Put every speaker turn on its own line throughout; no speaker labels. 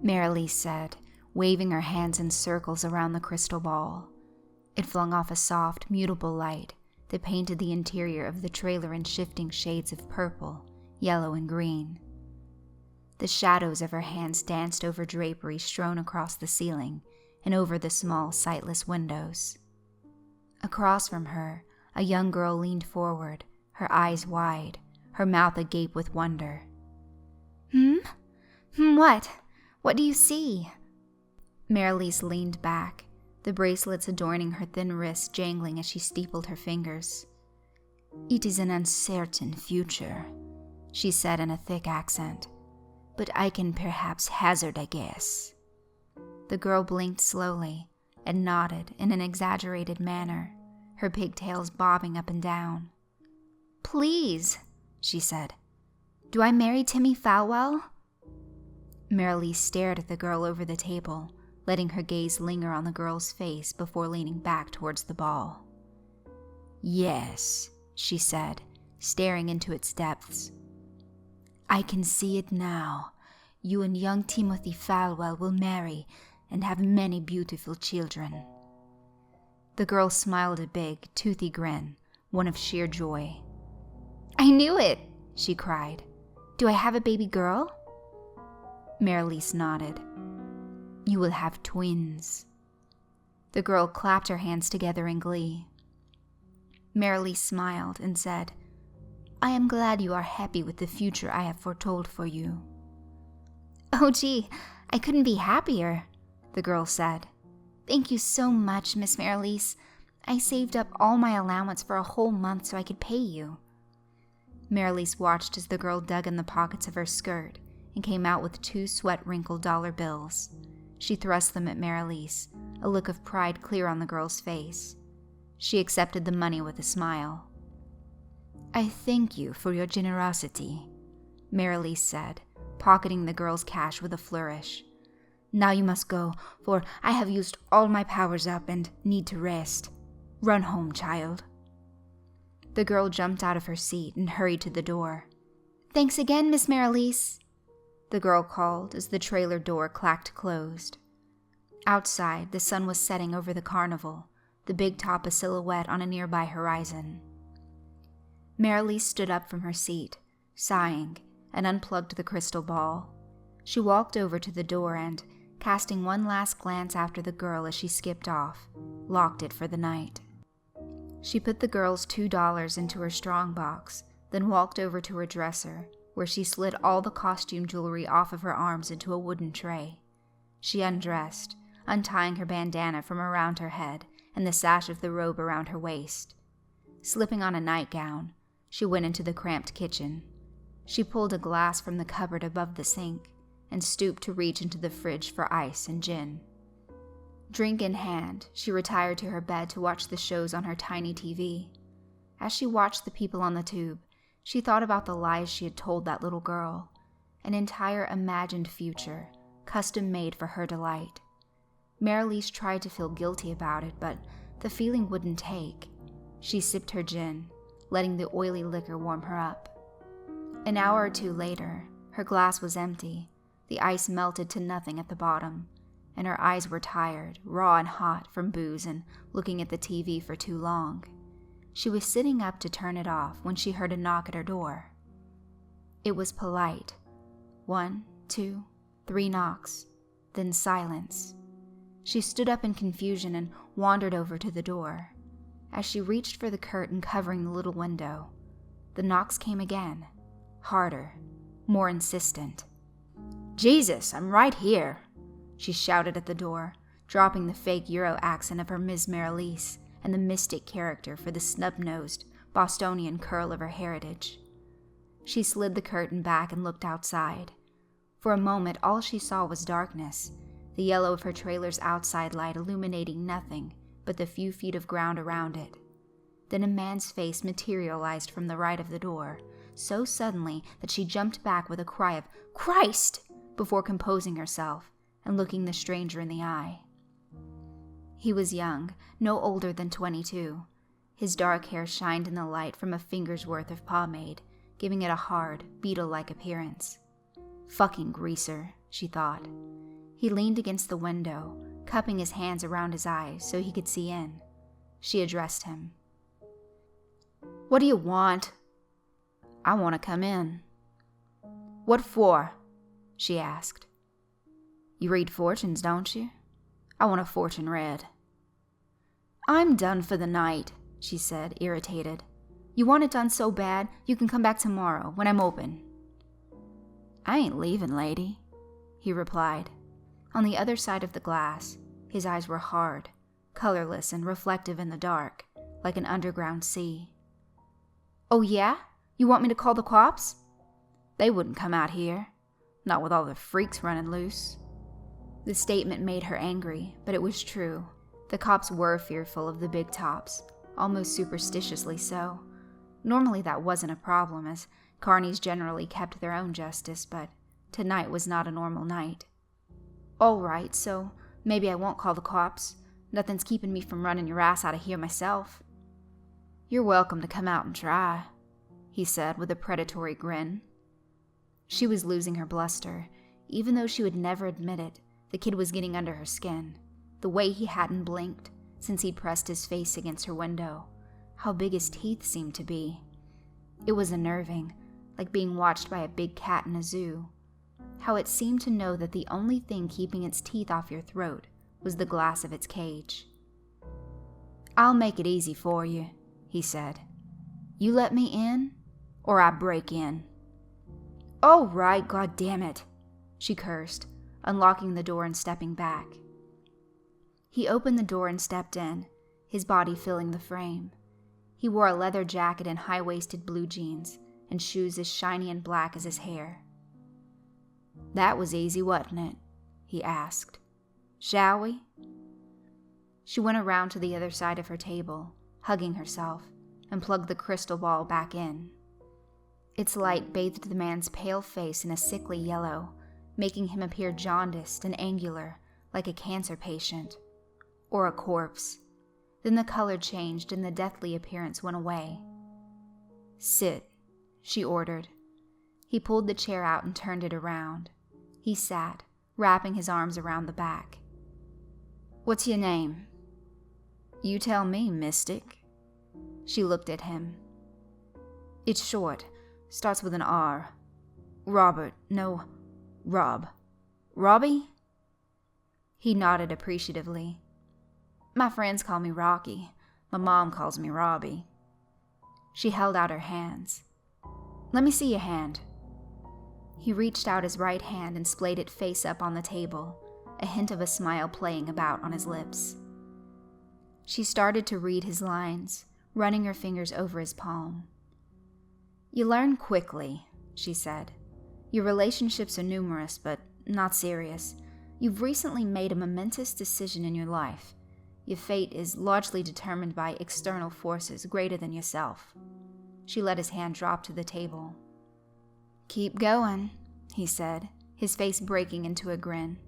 Marilee said, waving her hands in circles around the crystal ball. It flung off a soft, mutable light that painted the interior of the trailer in shifting shades of purple, yellow, and green. The shadows of her hands danced over drapery strewn across the ceiling and over the small, sightless windows. Across from her, a young girl leaned forward, her eyes wide, her mouth agape with wonder. What? What do you see?" Marilee leaned back, the bracelets adorning her thin wrists jangling as she steepled her fingers. "It is an uncertain future," she said in a thick accent, "but I can perhaps hazard a guess." The girl blinked slowly and nodded in an exaggerated manner, her pigtails bobbing up and down. "Please," she said. "Do I marry Timmy Falwell?" Marilee stared at the girl over the table, letting her gaze linger on the girl's face before leaning back towards the ball. "Yes," she said, staring into its depths. "I can see it now. You and young Timothy Falwell will marry and have many beautiful children." The girl smiled a big, toothy grin, one of sheer joy. "I knew it!" she cried. "Do I have a baby girl?" Marilee nodded. "You will have twins." The girl clapped her hands together in glee. Marilee smiled and said, "I am glad you are happy with the future I have foretold for you." "Oh gee, I couldn't be happier," the girl said. "Thank you so much, Miss Marilee. I saved up all my allowance for a whole month so I could pay you." Marilee watched as the girl dug in the pockets of her skirt and came out with 2 sweat-wrinkled dollar bills. She thrust them at Marilee, a look of pride clear on the girl's face. She accepted the money with a smile. "I thank you for your generosity," Marilee said, pocketing the girl's cash with a flourish. "Now you must go, for I have used all my powers up and need to rest. Run home, child." The girl jumped out of her seat and hurried to the door. "Thanks again, Miss Marilee," the girl called as the trailer door clacked closed. Outside, the sun was setting over the carnival, the big top a silhouette on a nearby horizon. Marilee stood up from her seat, sighing, and unplugged the crystal ball. She walked over to the door and, casting one last glance after the girl as she skipped off, locked it for the night. She put the girl's $2 into her strongbox, then walked over to her dresser, where she slid all the costume jewelry off of her arms into a wooden tray. She undressed, untying her bandana from around her head and the sash of the robe around her waist. Slipping on a nightgown, she went into the cramped kitchen. She pulled a glass from the cupboard above the sink and stooped to reach into the fridge for ice and gin. Drink in hand, she retired to her bed to watch the shows on her tiny TV. As she watched the people on the tube, she thought about the lies she had told that little girl, an entire imagined future, custom-made for her delight. Marilee tried to feel guilty about it, but the feeling wouldn't take. She sipped her gin, letting the oily liquor warm her up. An hour or two later, her glass was empty, the ice melted to nothing at the bottom, and her eyes were tired, raw and hot from booze and looking at the TV for too long. She was sitting up to turn it off when she heard a knock at her door. It was polite. 1, 2, 3 knocks, then silence. She stood up in confusion and wandered over to the door. As she reached for the curtain covering the little window, the knocks came again, harder, more insistent. "Jesus, I'm right here," she shouted at the door, dropping the fake Euro accent of her Ms. Marilee and the mystic character for the snub-nosed, Bostonian curl of her heritage. She slid the curtain back and looked outside. For a moment, all she saw was darkness, the yellow of her trailer's outside light illuminating nothing but the few feet of ground around it. Then a man's face materialized from the right of the door, so suddenly that she jumped back with a cry of "Christ!" before composing herself and looking the stranger in the eye. He was young, no older than 22. His dark hair shined in the light from a finger's worth of pomade, giving it a hard, beetle-like appearance. Fucking greaser, she thought. He leaned against the window, cupping his hands around his eyes so he could see in. She addressed him. "What do you want?" "I want to come in." "What for?" she asked. "You read fortunes, don't you? I want a fortune read." "I'm done for the night," she said, irritated. "You want it done so bad, you can come back tomorrow when I'm open." "I ain't leaving, lady," he replied. On the other side of the glass, his eyes were hard, colorless and reflective in the dark, like an underground sea. "Oh yeah? You want me to call the cops?" "They wouldn't come out here. Not with all the freaks running loose." The statement made her angry, but it was true. The cops were fearful of the big tops, almost superstitiously so. Normally that wasn't a problem, as carnies generally kept their own justice, but tonight was not a normal night. "All right, so maybe I won't call the cops. Nothing's keeping me from running your ass out of here myself." "You're welcome to come out and try," he said with a predatory grin. She was losing her bluster. Even though she would never admit it, the kid was getting under her skin. The way he hadn't blinked since he'd pressed his face against her window. How big his teeth seemed to be. It was unnerving, like being watched by a big cat in a zoo. How it seemed to know that the only thing keeping its teeth off your throat was the glass of its cage. "I'll make it easy for you," he said. "You let me in, or I break in." "All right, goddammit," she cursed, unlocking the door and stepping back. He opened the door and stepped in, his body filling the frame. He wore a leather jacket and high-waisted blue jeans, and shoes as shiny and black as his hair. "That was easy, wasn't it?" he asked. "Shall we?" She went around to the other side of her table, hugging herself, and plugged the crystal ball back in. Its light bathed the man's pale face in a sickly yellow, making him appear jaundiced and angular, like a cancer patient. Or a corpse. Then the color changed and the deathly appearance went away. "Sit," she ordered. He pulled the chair out and turned it around. He sat, wrapping his arms around the back. "What's your name?" "You tell me, mystic." She looked at him. "It's short. Starts with an R. Robert. No, Rob. Robbie?" He nodded appreciatively. "My friends call me Rocky. My mom calls me Robbie." She held out her hands. "Let me see your hand." He reached out his right hand and splayed it face up on the table, a hint of a smile playing about on his lips. She started to read his lines, running her fingers over his palm. "You learn quickly," she said. "Your relationships are numerous, but not serious. You've recently made a momentous decision in your life. Your fate is largely determined by external forces greater than yourself." She let his hand drop to the table. "Keep going," he said, his face breaking into a grin.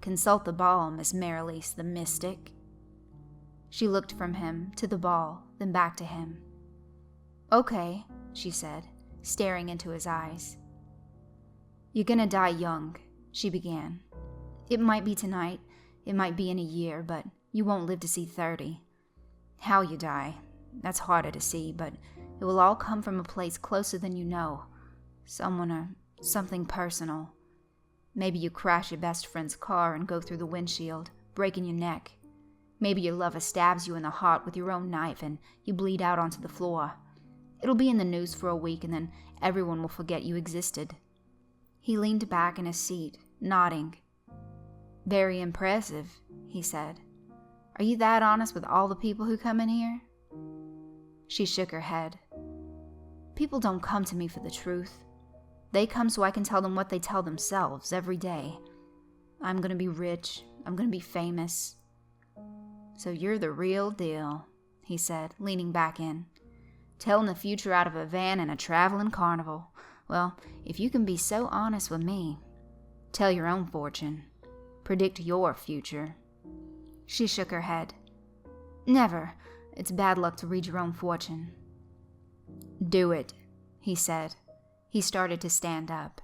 "Consult the ball, Miss Merrilise the Mystic." She looked from him to the ball, then back to him. "Okay," she said, staring into his eyes. "You're gonna die young," she began. "It might be tonight, it might be in a year, but you won't live to see 30. How you die, that's harder to see, but it will all come from a place closer than you know. Someone or something personal. Maybe you crash your best friend's car and go through the windshield, breaking your neck. Maybe your lover stabs you in the heart with your own knife and you bleed out onto the floor. It'll be in the news for a week and then everyone will forget you existed." He leaned back in his seat, nodding. "Very impressive," he said. "Are you that honest with all the people who come in here?" She shook her head. "People don't come to me for the truth. They come so I can tell them what they tell themselves every day. I'm gonna be rich. I'm gonna be famous." "So you're the real deal," he said, leaning back in. "Telling the future out of a van in a traveling carnival. Well, if you can be so honest with me, tell your own fortune. Predict your future." She shook her head. "Never. It's bad luck to read your own fortune." "Do it," he said. He started to stand up.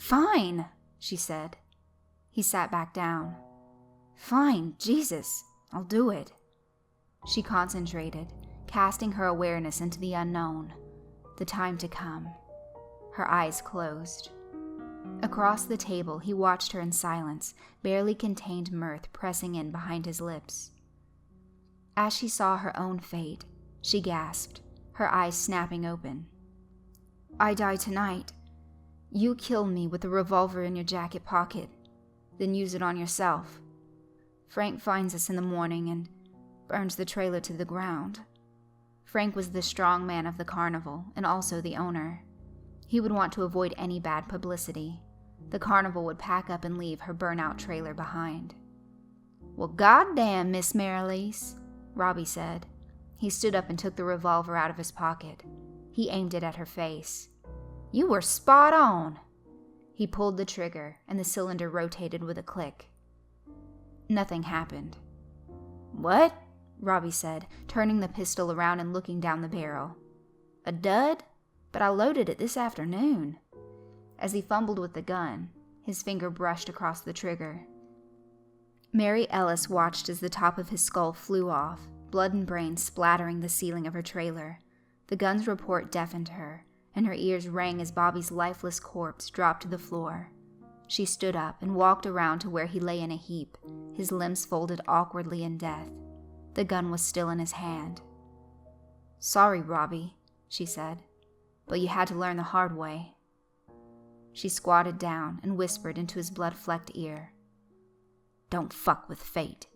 Fine, she said. He sat back down. Fine, Jesus, I'll do it. She concentrated, casting her awareness into the unknown, the time to come. Her eyes closed. Across the table, he watched her in silence, barely contained mirth pressing in behind his lips. As she saw her own fate, she gasped, her eyes snapping open. I die tonight. You kill me with a revolver in your jacket pocket, then use it on yourself. Frank finds us in the morning and burns the trailer to the ground. Frank was the strong man of the carnival and also the owner. He would want to avoid any bad publicity. The carnival would pack up and leave her burnout trailer behind. Well, goddamn, Miss Maralise, Robbie said. He stood up and took the revolver out of his pocket. He aimed it at her face. You were spot on. He pulled the trigger, and the cylinder rotated with a click. Nothing happened. What? Robbie said, turning the pistol around and looking down the barrel. A dud? But I loaded it this afternoon. As he fumbled with the gun, his finger brushed across the trigger. Mary Ellis watched as the top of his skull flew off, blood and brains splattering the ceiling of her trailer. The gun's report deafened her, and her ears rang as Bobby's lifeless corpse dropped to the floor. She stood up and walked around to where he lay in a heap, his limbs folded awkwardly in death. The gun was still in his hand. Sorry, Robbie, she said, but you had to learn the hard way. She squatted down and whispered into his blood-flecked ear. Don't fuck with fate.